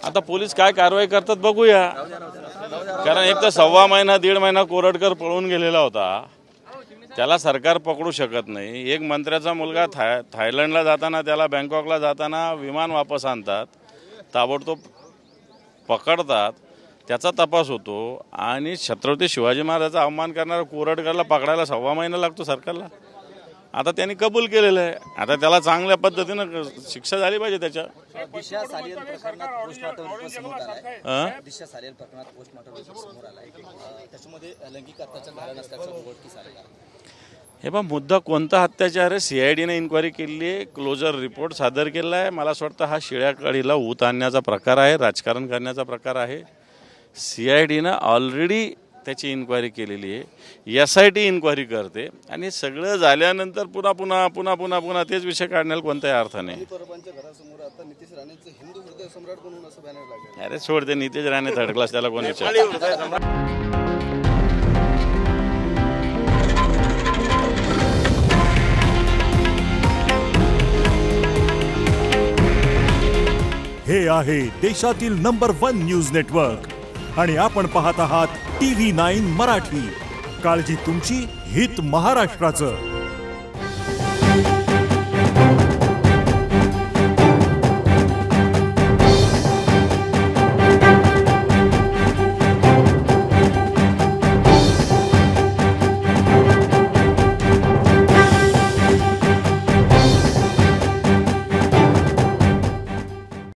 आता पोलीस काय कारवाई करतात बघूया, कारण एक तर 1.25 महिना 1.5 महिना कोरटकर पळून गेलेला होता, त्याला सरकार पकडू शकत नाही। एक मंत्र्याचा मुलगा थायलंडला जाताना, त्याला बँकॉकला जाताना विमान वापस आणतात, ताबडतोब पकडतात, त्याचा तपास होतो आणि छत्रपती शिवाजी महाराजांचा अपमान करणारा कोरटकरला पकडायला 1.25 महिना लागतो सरकारला। आता त्यांनी कबूल केलेलं आहे, आता त्याला चांगल्या पद्धतीनं शिक्षा झाली पाहिजे त्याच्या। दिशा सालियन प्रकरणात पोस्टमॉर्टम समोर आलाय, त्याच्यामध्ये लैंगिक अत्याचार झाला नसल्याचं उघडकीस आलं। हे बा मुद्दा कोणता अत्याचार आहे, CIDने इन्क्वायरी केली आहे, क्लोजर रिपोर्ट सादर केला आहे। मला असं वाटतं हा शिळ्या काडीला ऊत आणण्याचा प्रकार आहे, राजकारण करण्याचा प्रकार आहे। CIDनं ऑलरेडी त्याची इन्क्वायरी केलेली आहे, SIT इन्क्वायरी करते आणि सगळं झाल्यानंतर पुन्हा पुन्हा पुन्हा पुन्हा पुन्हा तेच विषय काढण्याला कोणताही अर्थ नाही। अरे सोड, ते नितेश राणे थर्ड क्लास, त्याला कोण विचार। हे आहे देशातील नंबर 1 न्यूज नेटवर्क आणि आपण पाहत आहात TV9 मराठी। काळजी तुमची, हित महाराष्ट्राचं।